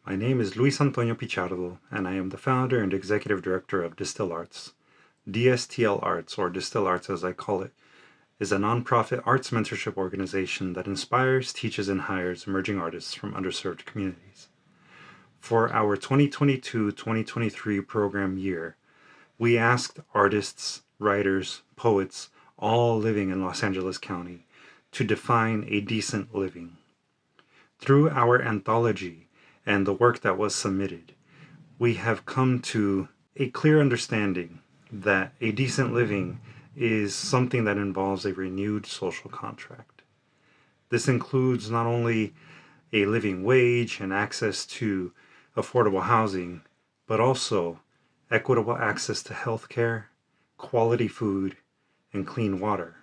My name is Luis Antonio Pichardo, and I am the founder and executive director of DSTL Arts. DSTL Arts, or DSTL Arts as I call it, is a nonprofit arts mentorship organization that inspires, teaches, and hires emerging artists from underserved communities. For our 2022-2023 program year, we asked artists, writers, poets, all living in Los Angeles County, to define a decent living. Through our anthology and the work that was submitted, we have come to a clear understanding that a decent living is something that involves a renewed social contract. This includes not only a living wage and access to affordable housing, but also equitable access to health care, quality food, and clean water.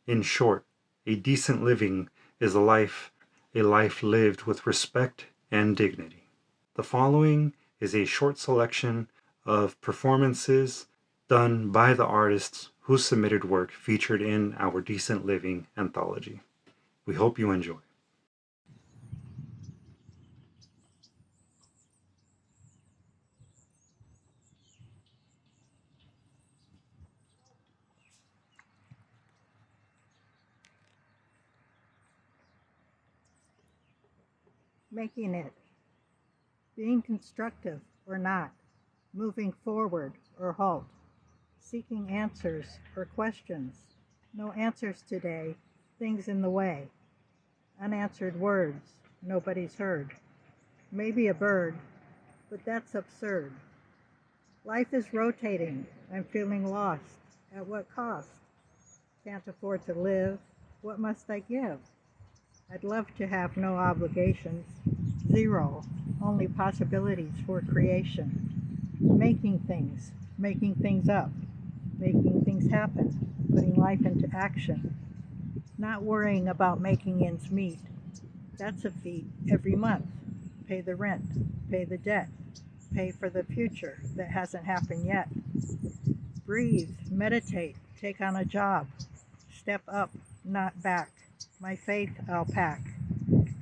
In short, a decent living is a life lived with respect and dignity. The following is a short selection of performances done by the artists who submitted work featured in our Decent Living anthology. We hope you enjoy. Making it, being constructive or not, moving forward or halt, seeking answers or questions, no answers today, things in the way, unanswered words, nobody's heard, maybe a bird, but that's absurd. Life is rotating, I'm feeling lost, at what cost? Can't afford to live, what must I give? I'd love to have no obligations, zero, only possibilities for creation. Making things up, making things happen, putting life into action. Not worrying about making ends meet. That's a feat every month. Pay the rent, pay the debt, pay for the future that hasn't happened yet. Breathe, meditate, take on a job. Step up, not back. My faith I'll pack.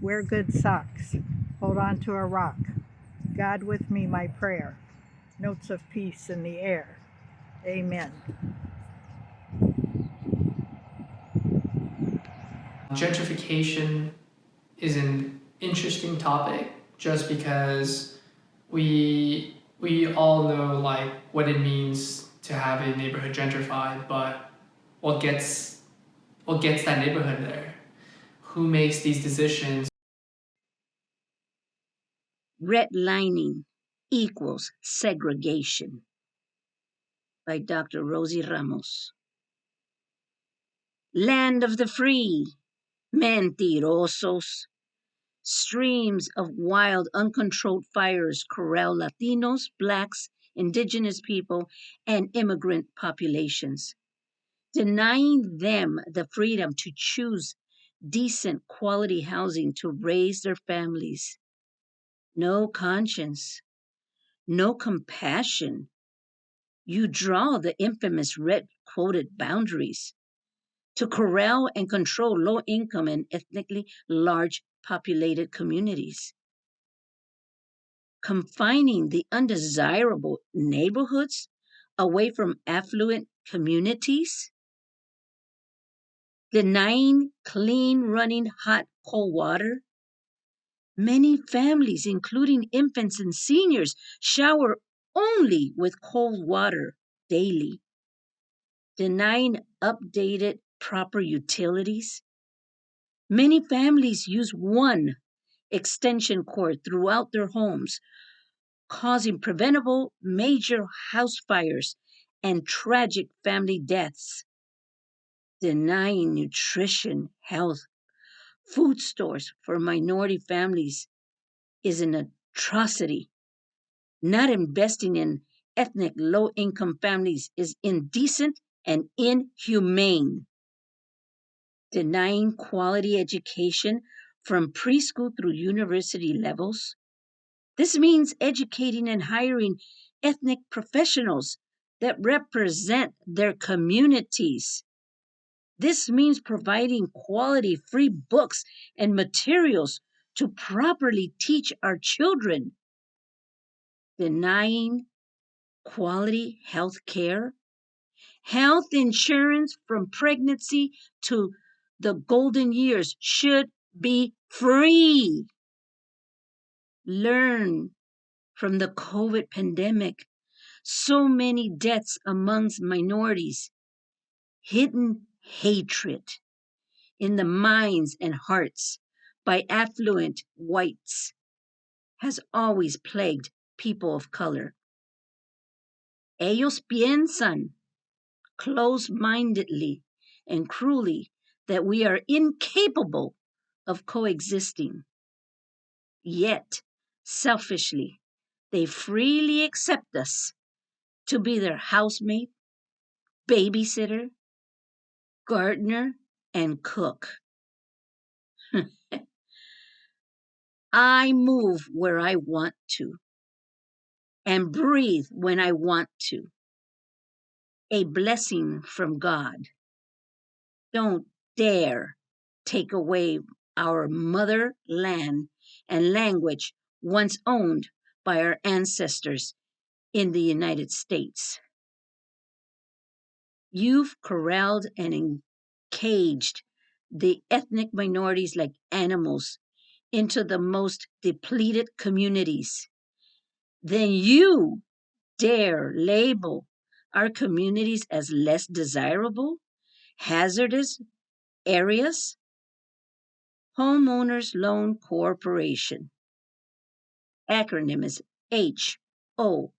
Wear good socks. Hold on to a rock. God with me, my prayer. Notes of peace in the air. Amen. Gentrification is an interesting topic just because we all know like what it means to have a neighborhood gentrified, but what gets that neighborhood there? Who makes these decisions? Redlining equals segregation by Dr. Rosie Ramos. Land of the free, mentirosos. Streams of wild, uncontrolled fires corral Latinos, Blacks, Indigenous people, and immigrant populations, denying them the freedom to choose decent quality housing to raise their families. No conscience, no compassion. You draw the infamous red quoted boundaries to corral and control low income and ethnically large populated communities, confining the undesirable neighborhoods away from affluent communities, denying clean running hot cold water. Many families, including infants and seniors, shower only with cold water daily, denying updated proper utilities. Many families use one extension cord throughout their homes, causing preventable major house fires and tragic family deaths, denying nutrition, health, food stores for minority families is an atrocity. Not investing in ethnic low income families is indecent and inhumane. Denying quality education from preschool through university levels. This means educating and hiring ethnic professionals that represent their communities. This means providing quality free books and materials to properly teach our children, denying quality health care, health insurance from pregnancy to the golden years should be free. Learn from the COVID pandemic. So many deaths amongst minorities, hidden hatred in the minds and hearts by affluent whites has always plagued people of color. Ellos piensan close-mindedly and cruelly that we are incapable of coexisting. Yet, selfishly, they freely accept us to be their housemate, babysitter, gardener, and cook. I move where I want to and breathe when I want to. A blessing from God. Don't dare take away our motherland and language once owned by our ancestors in the United States. You've corralled and encaged the ethnic minorities like animals into the most depleted communities. Then you dare label our communities as less desirable, hazardous areas? Homeowners Loan Corporation. Acronym is HOLC.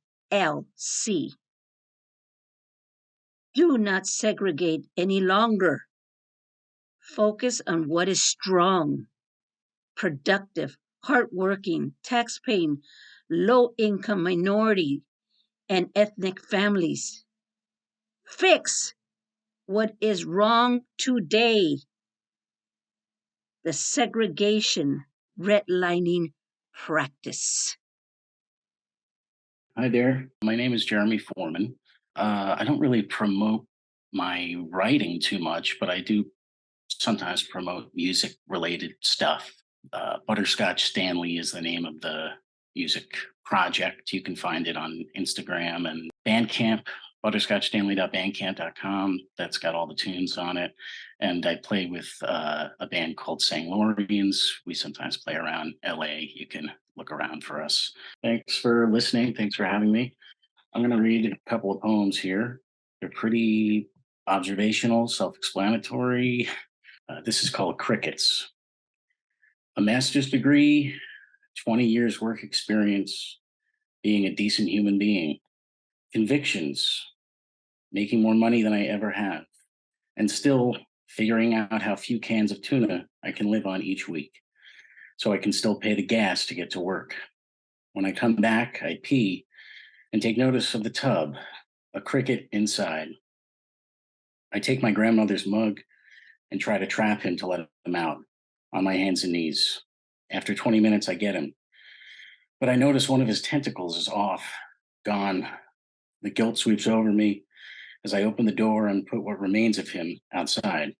Do not segregate any longer. Focus on what is strong, productive, hardworking, tax-paying, low-income minority and ethnic families. Fix what is wrong today. The segregation redlining practice. Hi there. My name is Jeremy Foreman. I don't really promote my writing too much, but I do sometimes promote music related stuff. Butterscotch Stanley is the name of the music project. You can find it on Instagram and Bandcamp, butterscotchstanley.bandcamp.com. That's got all the tunes on it. And I play with a band called St. Lawrence. We sometimes play around LA. You can look around for us. Thanks for listening. Thanks for having me. I'm going to read a couple of poems here. They're pretty observational, self-explanatory. This is called Crickets. A master's degree, 20 years work experience, being a decent human being, convictions, making more money than I ever have, and still figuring out how few cans of tuna I can live on each week, so I can still pay the gas to get to work. When I come back, I pee and take notice of the tub, a cricket inside. I take my grandmother's mug and try to trap him to let him out on my hands and knees. After 20 minutes, I get him. But I notice one of his tentacles is off, gone. The guilt sweeps over me as I open the door and put what remains of him outside.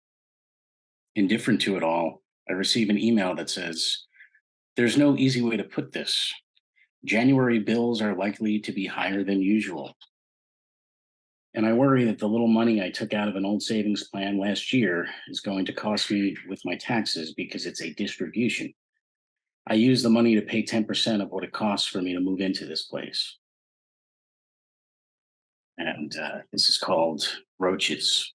Indifferent to it all, I receive an email that says, "There's no easy way to put this. January bills are likely to be higher than usual." And I worry that the little money I took out of an old savings plan last year is going to cost me with my taxes because it's a distribution. I use the money to pay 10% of what it costs for me to move into this place. And this is called Roaches.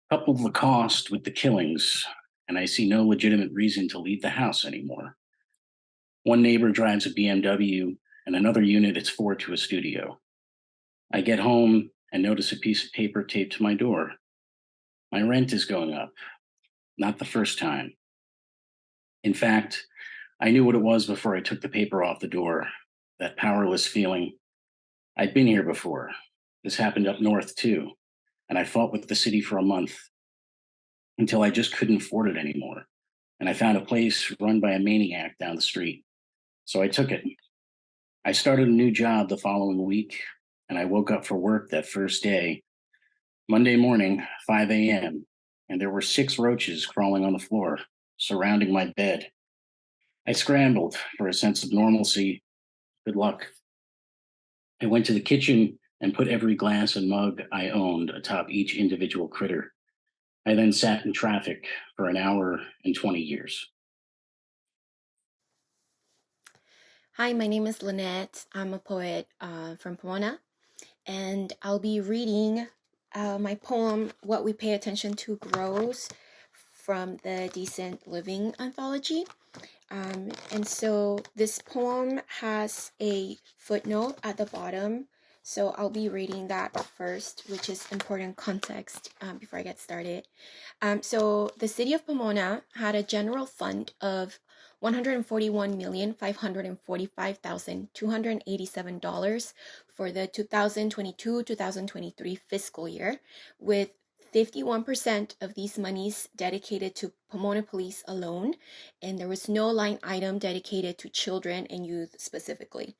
Couple the cost with the killings, and I see no legitimate reason to leave the house anymore. One neighbor drives a BMW, and another unit is forward to a studio. I get home and notice a piece of paper taped to my door. My rent is going up. Not the first time. In fact, I knew what it was before I took the paper off the door, that powerless feeling. I'd been here before. This happened up north too, and I fought with the city for a month until I just couldn't afford it anymore. And I found a place run by a maniac down the street. So I took it. I started a new job the following week, and I woke up for work that first day, Monday morning, 5 a.m., and there were 6 roaches crawling on the floor, surrounding my bed. I scrambled for a sense of normalcy. Good luck. I went to the kitchen and put every glass and mug I owned atop each individual critter. I then sat in traffic for an hour and 20 years. Hi, my name is Lynette. I'm a poet from Pomona, and I'll be reading my poem, What We Pay Attention to Grows, from the Decent Living anthology. And so this poem has a footnote at the bottom, so I'll be reading that first, which is important context before I get started. So the city of Pomona had a general fund of $141,545,287 for the 2022-2023 fiscal year, with 51% of these monies dedicated to Pomona Police alone, and there was no line item dedicated to children and youth specifically.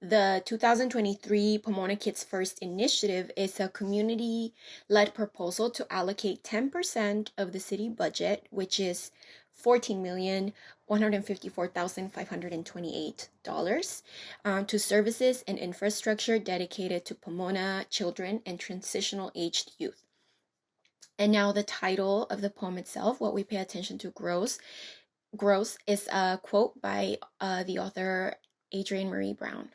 The 2023 Pomona Kids First initiative is a community-led proposal to allocate 10% of the city budget, which is $14,154,528, to services and infrastructure dedicated to Pomona children and transitional aged youth. And now the title of the poem itself, What We Pay Attention to Grows, is a quote by the author Adrienne Marie Brown.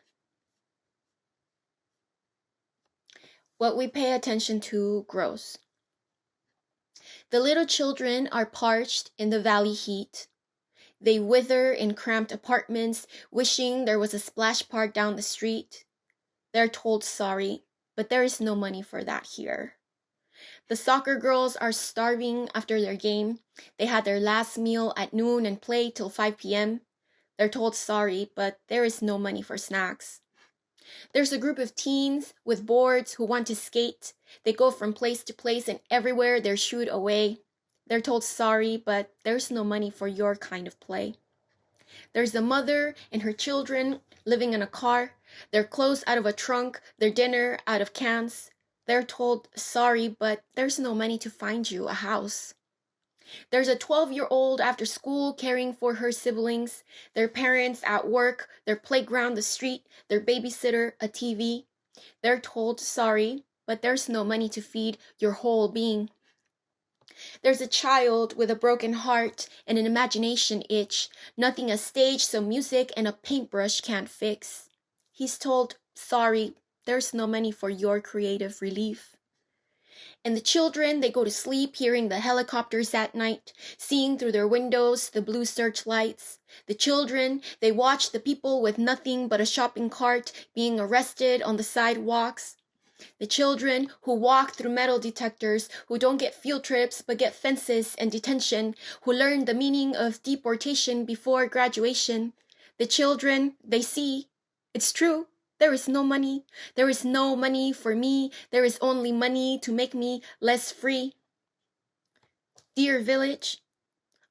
What we pay attention to grows. The little children are parched in the valley heat. They wither in cramped apartments, wishing there was a splash park down the street. They're told sorry, but there is no money for that here. The soccer girls are starving after their game. They had their last meal at noon and play till 5 p.m. They're told sorry, but there is no money for snacks. There's a group of teens with boards who want to skate. They go from place to place and everywhere they're shooed away. They're told sorry, but there's no money for your kind of play. There's a mother and her children living in a car. Their clothes out of a trunk, their dinner out of cans. They're told sorry, but there's no money to find you a house. There's a 12-year-old after school caring for her siblings, their parents at work, their playground, the street, their babysitter, a TV. They're told sorry, but there's no money to feed your whole being. There's a child with a broken heart and an imagination itch, nothing a stage, some music and a paintbrush can't fix. He's told sorry, there's no money for your creative relief. And the children, they go to sleep hearing the helicopters at night, seeing through their windows the blue searchlights. The children, they watch the people with nothing but a shopping cart being arrested on the sidewalks. The children who walk through metal detectors, who don't get field trips but get fences and detention, who learn the meaning of deportation before graduation. The children, they see, it's true. There is no money. There is no money for me. There is only money to make me less free. Dear village,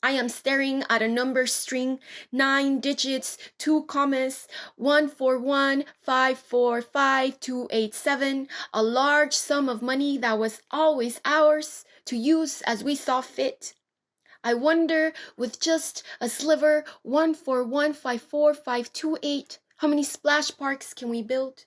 I am staring at a number string, 9 digits, 2 commas, 141545287, a large sum of money that was always ours to use as we saw fit. I wonder, with just a sliver, 141545228, how many splash parks can we build?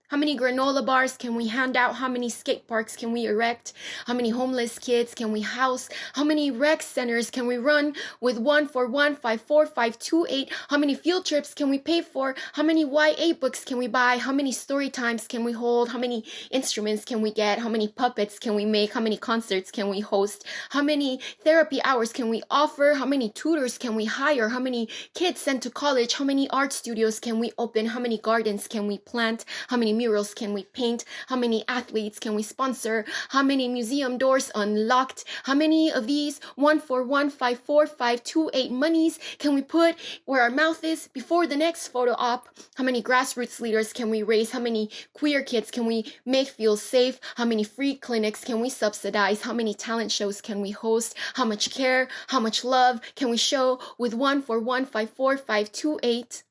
How many granola bars can we hand out? How many skate parks can we erect? How many homeless kids can we house? How many rec centers can we run with 141545228? How many field trips can we pay for? How many YA books can we buy? How many story times can we hold? How many instruments can we get? How many puppets can we make? How many concerts can we host? How many therapy hours can we offer? How many tutors can we hire? How many kids sent to college? How many art studios can we open? How many gardens can we plant? How many murals can we paint? How many athletes can we sponsor? How many museum doors unlocked? How many of these 141545228 monies can we put where our mouth is before the next photo op? How many grassroots leaders can we raise? How many queer kids can we make feel safe? How many free clinics can we subsidize? How many talent shows can we host? How much care, how much love can we show with 141545228?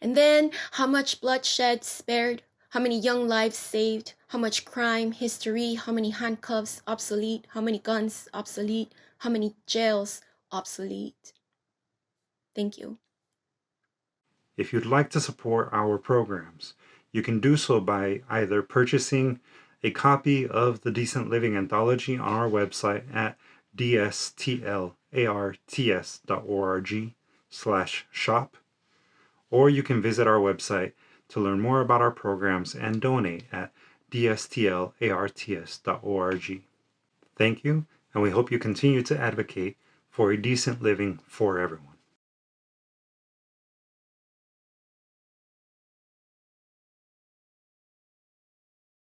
And then, how much bloodshed spared? How many young lives saved? How much crime, history? How many handcuffs obsolete? How many guns obsolete? How many jails obsolete? Thank you. If you'd like to support our programs, you can do so by either purchasing a copy of the Decent Living Anthology on our website at dstlarts.org/shop, or you can visit our website to learn more about our programs and donate at dstlarts.org. Thank you, and we hope you continue to advocate for a decent living for everyone.